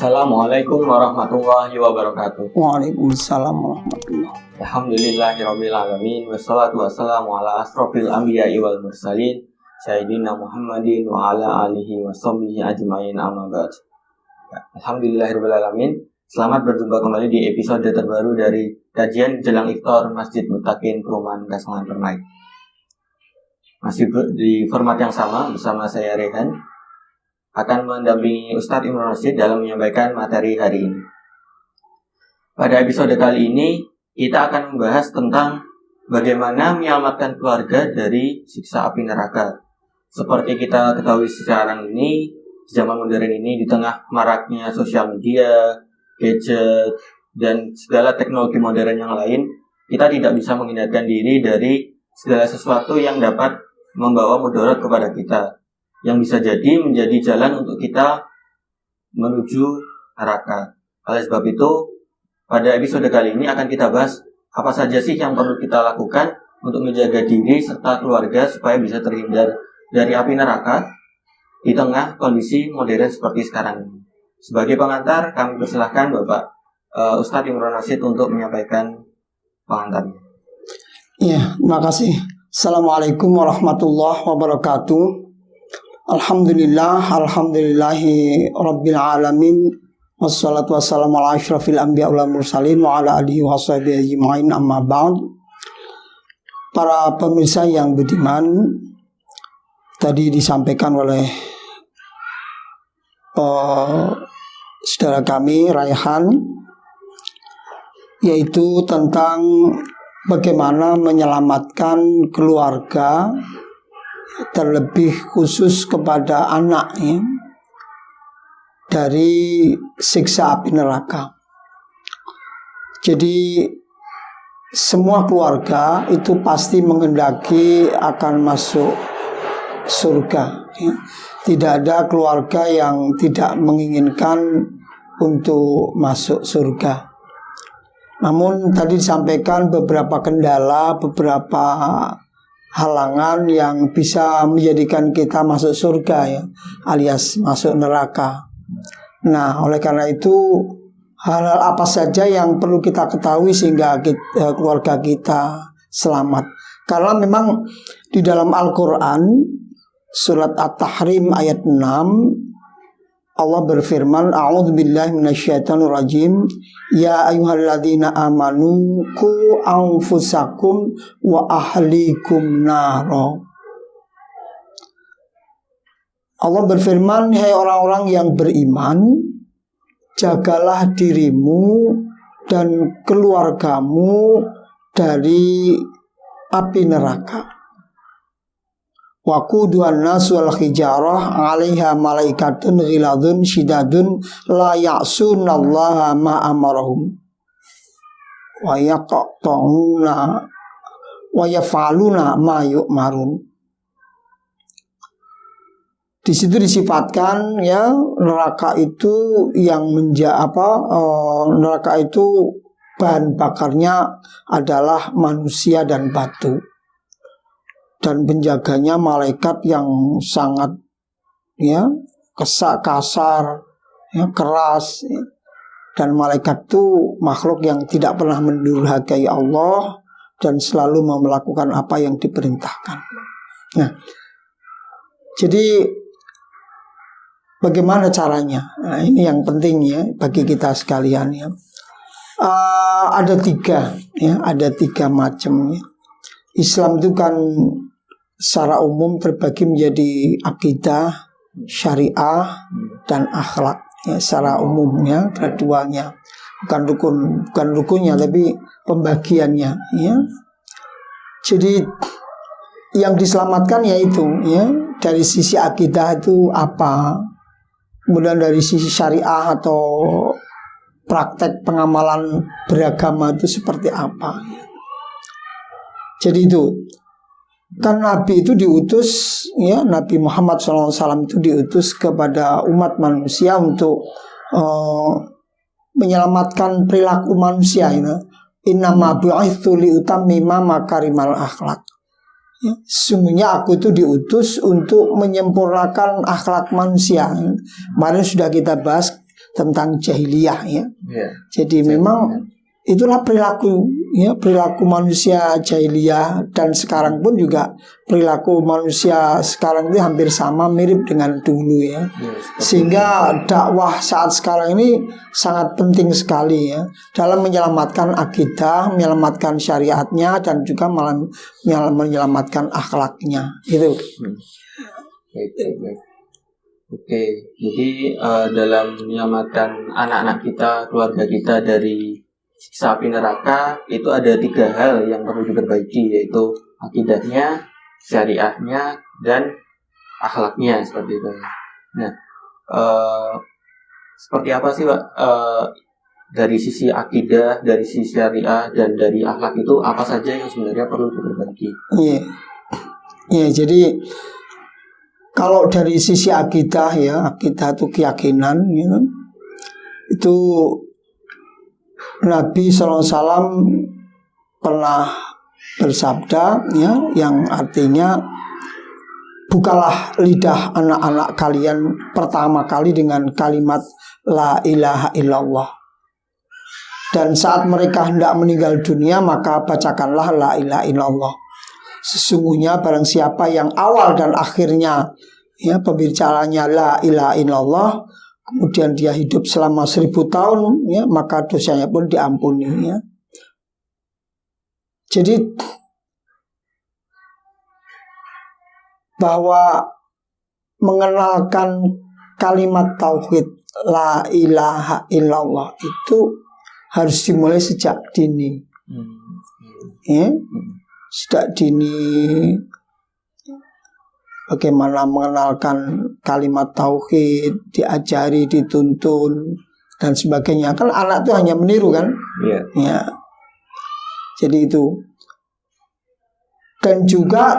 Assalamualaikum warahmatullahi wabarakatuh. Waalaikumsalam warahmatullahi wabarakatuh. Alhamdulillahirabbil alamin wassalatu wassalamu ala asrofil anbiya'i wal mursalin sayyidina Muhammadin wa ala alihi washabbihi ajmain amma ba'd. Alhamdulillahirabbil alamin. Selamat berjumpa kembali di episode terbaru dari kajian jelang iftar Masjid Muttaqin Perumahan Kasongan Permai. Masih di format yang sama bersama saya Rehan, akan mendampingi Ustadz Imron Rashid dalam menyampaikan materi hari ini. Pada episode kali ini, kita akan membahas tentang bagaimana menyelamatkan keluarga dari siksa api neraka. Seperti kita ketahui sekarang ini, zaman modern ini, di tengah maraknya sosial media, gadget, dan segala teknologi modern yang lain, kita tidak bisa menghindarkan diri dari segala sesuatu yang dapat membawa mudarat kepada kita, yang bisa jadi menjadi jalan untuk kita menuju neraka. Oleh sebab itu, pada episode kali ini akan kita bahas apa saja sih yang perlu kita lakukan untuk menjaga diri serta keluarga supaya bisa terhindar dari api neraka di tengah kondisi modern seperti sekarang ini. Sebagai pengantar, kami persilahkan Bapak Ustadz Imron Rashid untuk menyampaikan pengantarnya. Ya, terima kasih. Assalamualaikum warahmatullahi wabarakatuh. Alhamdulillahi rabbil alamin. Wassalatu wassalamu ala asyrafil anbiya wal mursalin wa ala alihi wa sahbihi ajmain amma ba'd. Para pemirsa yang budiman, tadi disampaikan oleh saudara kami Raihan, yaitu tentang bagaimana menyelamatkan keluarga, terlebih khusus kepada anaknya, dari siksa api neraka. Jadi semua keluarga itu pasti menghendaki akan masuk surga, ya. Tidak ada keluarga yang tidak menginginkan untuk masuk surga. Namun tadi disampaikan beberapa kendala, beberapa halangan yang bisa menjadikan kita masuk surga, ya, alias masuk neraka. Nah, oleh karena itu hal-hal apa saja yang perlu kita ketahui sehingga keluarga kita selamat. Karena memang di dalam Al-Quran surat At-Tahrim ayat 6 Allah berfirman, a'udzubillahi minasyaitonirrajim, ya ayyuhalladzina amanu qu anfusakum wa ahlikum naro. Allah berfirman, hai orang-orang yang beriman, jagalah dirimu dan keluargamu dari api neraka. Wa quduhan nas wal hijarah 'alaiha malaikatun ghiladun syidadun la ya'sunallaha ma amarahum wa yaqta'una wa yaf'aluna ma yu'marun. Di situ disifatkan, ya, neraka itu yang neraka itu bahan bakarnya adalah manusia dan batu. Dan penjaganya malaikat yang sangat, ya, kasar, ya, keras, ya. Dan malaikat itu makhluk yang tidak pernah mendurhakai Allah dan selalu melakukan apa yang diperintahkan. Nah, jadi bagaimana caranya? Nah, ini yang penting, ya, bagi kita sekalian, ya. Ada tiga macam, ya. Islam itu kan secara umum terbagi menjadi akidah, syariah, dan akhlak, ya, secara umumnya, gradualnya, bukan rukunnya, tapi pembagiannya, ya. Jadi yang diselamatkan yaitu, ya, dari sisi akidah itu apa, kemudian dari sisi syariah atau praktek pengamalan beragama itu seperti apa. Jadi itu kan Nabi itu diutus, ya, Nabi Muhammad SAW itu diutus kepada umat manusia untuk menyelamatkan perilaku manusia. Innama bu'itsu liutammima makarimal akhlak. Ya, sesungguhnya aku itu diutus untuk menyempurnakan akhlak manusia. Kemarin sudah kita bahas tentang jahiliyah ya. Iya. Jadi memang itulah perilaku ya, perilaku manusia jahiliyah, dan sekarang pun juga perilaku manusia sekarang itu hampir sama, mirip dengan dulu ya. Sehingga dakwah saat sekarang ini sangat penting sekali ya, dalam menyelamatkan akidah, menyelamatkan syariatnya, dan juga menyelamatkan akhlaknya gitu. Baik. Oke, jadi dalam menyelamatkan anak-anak kita, keluarga kita dari siksa api neraka, itu ada 3 hal yang perlu diperbaiki, yaitu akidahnya, syariahnya, dan akhlaknya, seperti itu. Nah, seperti apa sih Pak, dari sisi akidah, dari sisi syariah, dan dari akhlak itu apa saja yang sebenarnya perlu diperbaiki? Iya, jadi kalau dari sisi akidah ya, akidah itu keyakinan ya, itu Nabi SAW pernah bersabda ya, yang artinya bukalah lidah anak-anak kalian pertama kali dengan kalimat la ilaha illallah, dan saat mereka hendak meninggal dunia maka bacakanlah la ilaha illallah. Sesungguhnya barang siapa yang awal dan akhirnya ya pembicaranya la ilaha illallah, kemudian dia hidup selama 1000 tahun ya, maka dosanya pun diampuni ya. Jadi bahwa mengenalkan kalimat tauhid la ilaha illallah itu harus dimulai sejak dini ya. Sejak dini bagaimana mengenalkan kalimat tauhid, diajari, dituntun dan sebagainya. Kan anak itu hanya meniru kan? Iya. Ya. Jadi itu. Dan juga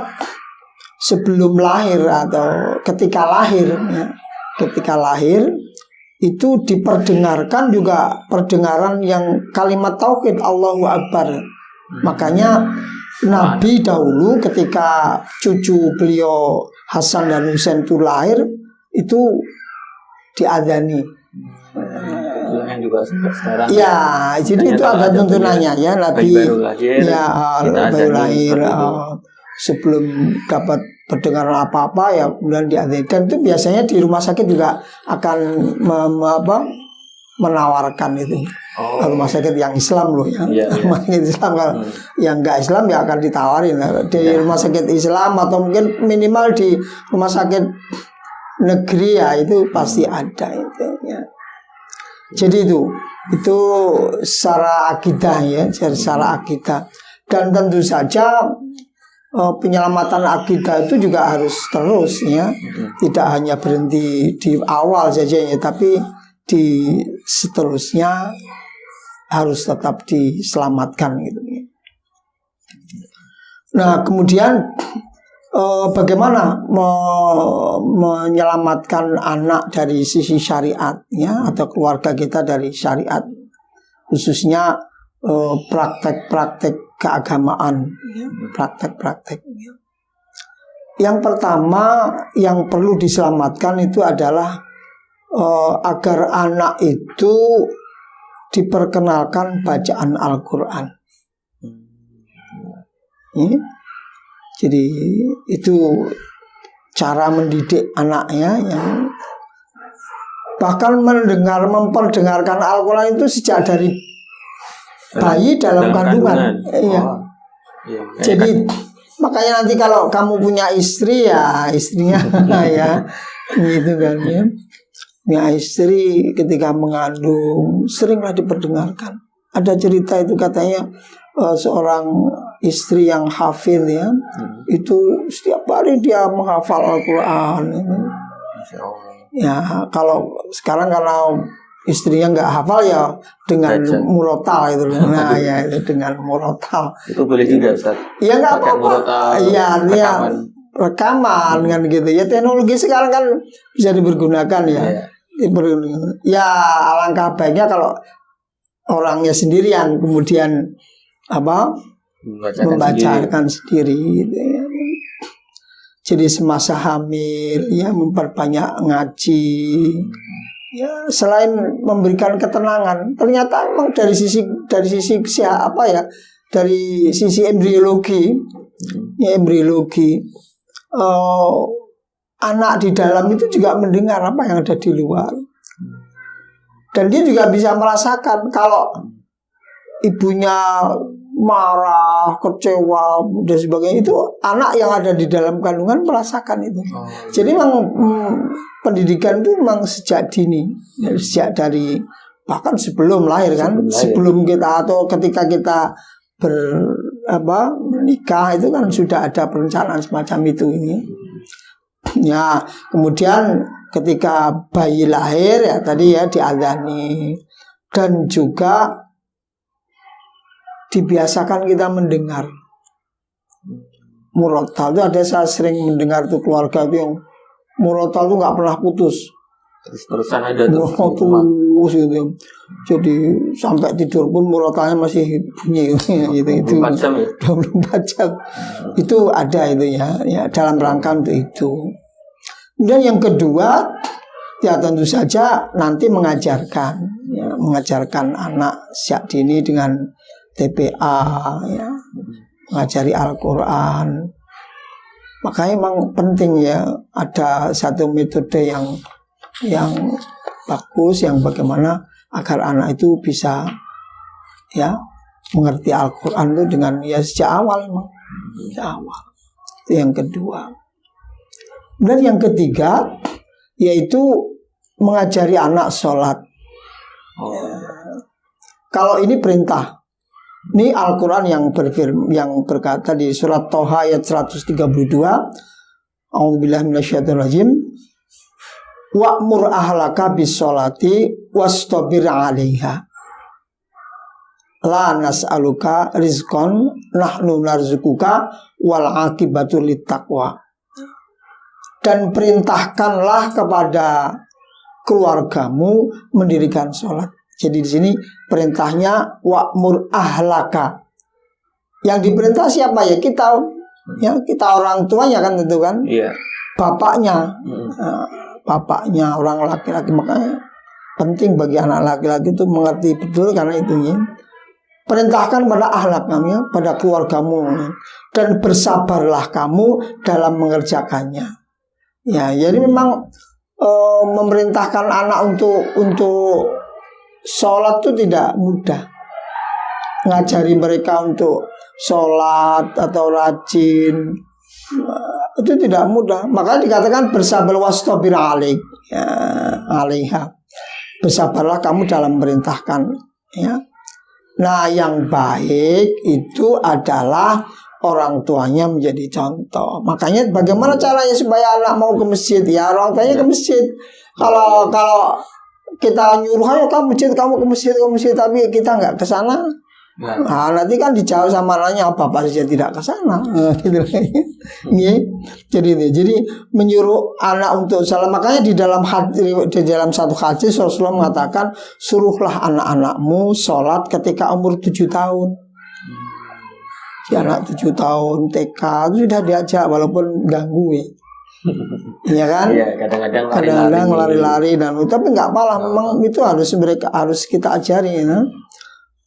sebelum lahir atau ketika lahir ya, ketika lahir itu diperdengarkan juga perdengaran yang kalimat tauhid Allahu Akbar. Makanya Nabi dahulu ketika cucu beliau Hasan dan Husain itu lahir, itu diadzani. Yang juga sekarang. Ya, jadi itu ada tuntunannya ya, Nabi baru lahir, ya baru lahir sebelum dapat pendengaran apa-apa ya kemudian diadzankan. Itu biasanya di rumah sakit juga akan menawarkan itu. Rumah sakit yang Islam loh ya. Rumah sakit Islam, kalau yang enggak Islam ya akan ditawarin di rumah sakit Islam, atau mungkin minimal di rumah sakit negeri ya, itu pasti ada itu ya. Jadi itu secara akidah ya, secara akidah. Dan tentu saja penyelamatan akidah itu juga harus terus ya. Tidak hanya berhenti di awal saja ya, tapi di seterusnya harus tetap diselamatkan gitu. Nah, kemudian bagaimana menyelamatkan anak dari sisi syariat ya, atau keluarga kita dari syariat, khususnya praktek-praktek keagamaan ya, praktek-praktek ya. Yang pertama yang perlu diselamatkan itu adalah agar anak itu diperkenalkan bacaan Al-Quran. Jadi itu cara mendidik anaknya, yang bahkan memperdengarkan Al-Quran itu sejak dari bayi dalam kandungan. Iya. Jadi makanya nanti kalau kamu punya istri ya istrinya ya gitu kan ya. Ya, istri ketika mengandung seringlah diperdengarkan. Ada cerita itu katanya seorang istri yang hafid ya, itu setiap hari dia menghafal Al-Quran. Ya, kalau sekarang kalau istrinya nggak hafal ya dengan murotal itu. Nah ya itu dengan murotal. Itu boleh juga Ustaz? Ya nggak apa-apa. Iya, dia rekaman kan gitu ya. Teknologi sekarang kan bisa dipergunakan ya. Ya alangkah baiknya kalau orangnya sendiri yang kemudian membacakan sendiri gitu ya. Jadi semasa hamil ya memperbanyak ngaji ya selain memberikan ketenangan, ternyata memang dari sisi apa ya, dari sisi embriologi, ya embriologi, anak di dalam itu juga mendengar apa yang ada di luar, dan dia juga bisa merasakan kalau ibunya marah, kecewa dan sebagainya, itu anak yang ada di dalam kandungan merasakan itu. Jadi memang pendidikan itu memang sejak dini, sejak dari bahkan sebelum lahir kan, sebelum kita atau ketika kita menikah itu kan sudah ada perencanaan semacam itu ini. Ya, kemudian ketika bayi lahir ya tadi ya diadzani, dan juga dibiasakan kita mendengar murotal. Itu ada, saya sering mendengar tuh keluarga itu yang murotal itu nggak pernah putus, terus-terusan ada terus gitu. Jadi sampai tidur pun murotalnya masih bunyi itu 24 jam ya? 24 jam itu ada itu ya dalam rangka untuk itu. Kemudian yang kedua ya tentu saja nanti mengajarkan anak sejak dini dengan TPA, ya, mengajari Al-Quran. Makanya memang penting ya ada satu metode yang bagus, yang bagaimana agar anak itu bisa ya mengerti Al-Quran itu dengan ya sejak awal memang. Sejak awal. Itu yang kedua. Dan yang ketiga yaitu mengajari anak sholat. Kalau ini perintah. Ini Al-Quran yang berkata di surat Toha ayat 132. A'udzubillahi minasyaitonirrajim. Wa'mur ahlaka bis-sholati wastabir 'alaiha. La nas'aluka rizqan nahnu narzuquka wal 'aqibatu littaqwa. Dan perintahkanlah kepada keluargamu mendirikan sholat. Jadi di sini perintahnya wa'mur ahlaka. Yang diperintah siapa ya? Kita orang tuanya kan tentu kan. Iya. Bapaknya, bapaknya orang laki-laki. Makanya penting bagi anak laki-laki itu mengerti betul karena itu ya. Perintahkan pada ahlak kamu ya, pada keluargamu dan bersabarlah kamu dalam mengerjakannya. Ya, jadi memang memerintahkan anak untuk sholat itu tidak mudah. Ngajari mereka untuk sholat atau rajin itu tidak mudah. Makanya dikatakan bersabar wastabir alaik ya, alaiha. Bersabarlah kamu dalam merintahkan ya. Nah yang baik itu adalah orang tuanya menjadi contoh. Makanya bagaimana caranya supaya anak mau ke masjid? Ya orang tuanya ke masjid. Kalau kita nyuruh ayo kamu ke masjid, tapi kita nggak ke sana. Nah, nanti kan dijawab sama anaknya bapak saja tidak ke sana. Gitu. Jadi menyuruh anak untuk salat. Makanya di dalam satu hadis Rasulullah mengatakan suruhlah anak-anakmu sholat ketika umur 7 tahun. Si anak 7 tahun TK itu sudah diajak walaupun ganggu ya. Iya kan? Iya, kadang-kadang lari-lari dan tapi nggak apa-apa, memang itu harus kita ajari ya.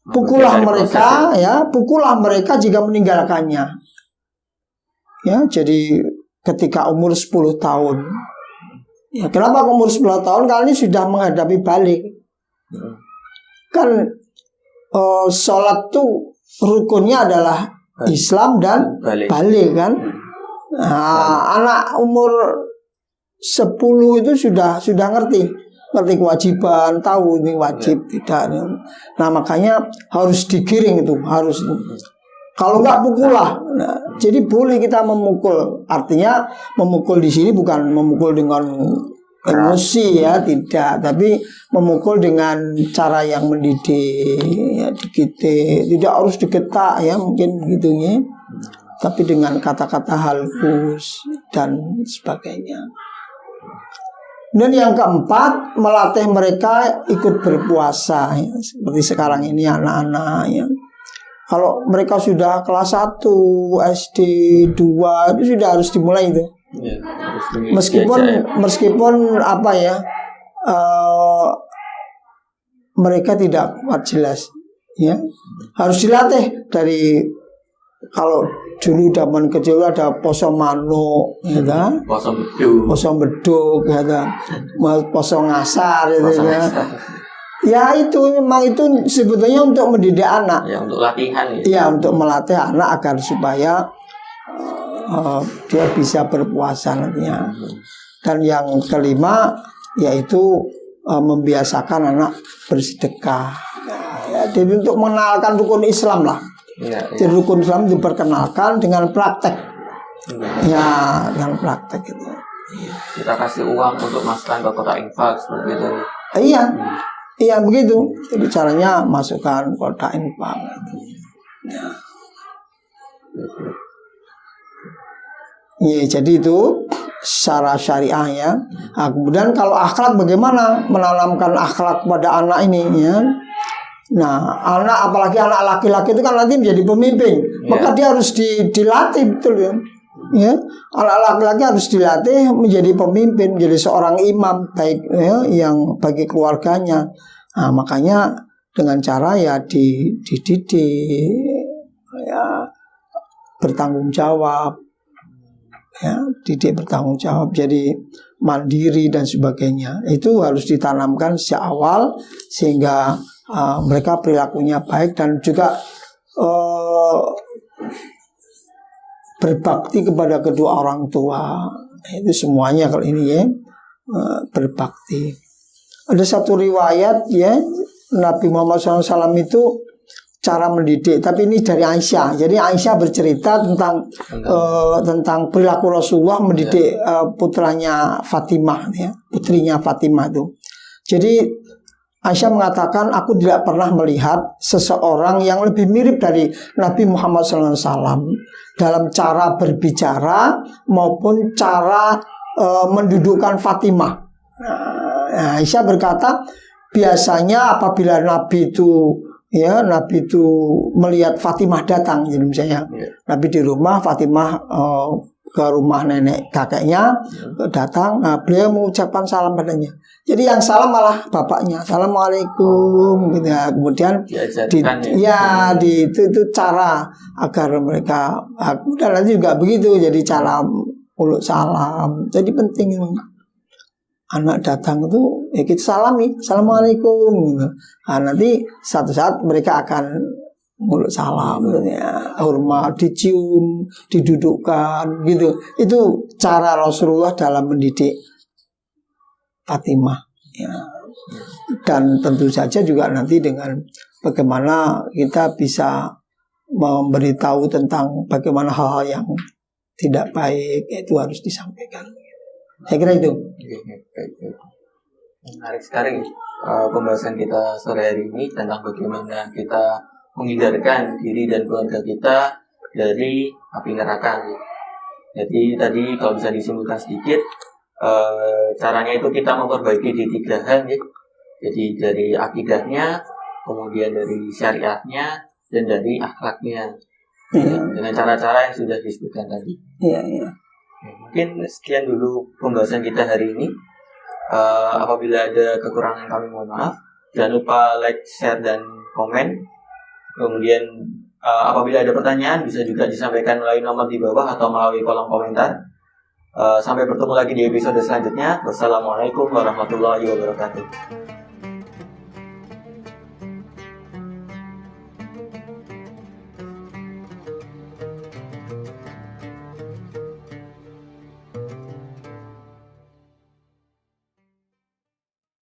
Pukullah mereka ya, pukullah mereka jika meninggalkannya. Ya, jadi ketika umur 10 tahun. Ya, kenapa umur 10 tahun? Karena ini sudah menghadapi balik. Kan sholat tuh rukunnya adalah Islam dan balik kan. Nah, anak umur 10 itu sudah ngerti kewajiban, tahu ini wajib tidak. Nah makanya harus digiring itu, harus. Kalau nggak pukullah. Nah, jadi boleh kita memukul. Artinya memukul di sini bukan memukul dengan emosi ya, tidak. Tapi memukul dengan cara yang mendidik, ya, dikitik. Tidak harus digetak ya, mungkin begitunya. Tapi dengan kata-kata halus dan sebagainya. Dan yang keempat, melatih mereka ikut berpuasa ya. Seperti sekarang ini anak-anak ya. Kalau mereka sudah kelas 1, SD, 2 itu sudah harus dimulai itu. Ya, meskipun apa ya, mereka tidak kuat jelas, ya harus dilatih dari kalau dulu zaman kecil ada poso manuk, ya kan? Poso beduk, ya kan? Poso ngasar, gitu ya. Ya itu memang itu sebetulnya untuk mendidik anak. Ya untuk latihan. Ya untuk melatih anak agar supaya dia bisa berpuasa nantinya. Dan yang kelima yaitu membiasakan anak bersedekah. Ya, jadi untuk mengenalkan rukun Islam lah. Jadi rukun Islam diperkenalkan dengan praktek. Ya, dengan praktek itu. Kita kasih uang untuk masukkan ke kotak infak seperti itu. Iya begitu. Jadi caranya masukkan kotak infak. Ya, jadi itu secara syariah ya. Nah, kemudian kalau akhlak bagaimana menanamkan akhlak pada anak ini ya? Nah, anak apalagi anak laki-laki itu kan nanti menjadi pemimpin, maka dia harus dilatih betul ya. Ya, anak laki-laki harus dilatih menjadi pemimpin, menjadi seorang imam baik ya, yang bagi keluarganya. Nah, makanya dengan cara ya dididik ya bertanggung jawab. Ya, didik bertanggung jawab, jadi mandiri dan sebagainya. Itu harus ditanamkan sejak awal sehingga mereka perilakunya baik dan juga berbakti kepada kedua orang tua. Itu semuanya kalau ini ya berbakti. Ada satu riwayat ya Nabi Muhammad SAW itu cara mendidik, tapi ini dari Aisyah. Jadi Aisyah bercerita tentang perilaku Rasulullah mendidik putranya Fatimah, ya, putrinya Fatimah itu. Jadi Aisyah mengatakan, aku tidak pernah melihat seseorang yang lebih mirip dari Nabi Muhammad SAW dalam cara berbicara maupun cara mendudukkan Fatimah. Nah, Aisyah berkata, biasanya apabila Nabi itu melihat Fatimah datang, jadi misalnya Nabi di rumah, Fatimah ke rumah nenek kakeknya datang, beliau mengucapkan salam padanya. Jadi yang salam malah bapaknya, assalamualaikum, gitu ya. Kemudian itu cara agar mereka, dan nanti juga begitu, jadi cara mulut salam. Jadi penting anak datang itu ya kita salami, assalamualaikum, gitu. Nah, nanti satu saat mereka akan mulut salam, ya, hormat, dicium, didudukkan, gitu. Itu cara Rasulullah dalam mendidik Fatimah, ya. Dan tentu saja juga nanti dengan bagaimana kita bisa memberitahu tentang bagaimana hal-hal yang tidak baik itu harus disampaikan. Saya kira itu. Menarik sekali pembahasan kita sore hari ini tentang bagaimana kita menghindarkan diri dan keluarga kita dari api neraka. Jadi tadi kalau bisa disimpulkan sedikit, caranya itu kita memperbaiki di 3 hal, ya. Jadi dari akidahnya, kemudian dari syariatnya, dan dari akhlaknya, dengan cara-cara yang sudah disebutkan tadi. Mungkin sekian dulu pembahasan kita hari ini. Apabila ada kekurangan kami mohon maaf. Jangan lupa like, share, dan komen. Kemudian apabila ada pertanyaan bisa juga disampaikan melalui nomor di bawah atau melalui kolom komentar. Sampai bertemu lagi di episode selanjutnya. Wassalamualaikum warahmatullahi wabarakatuh.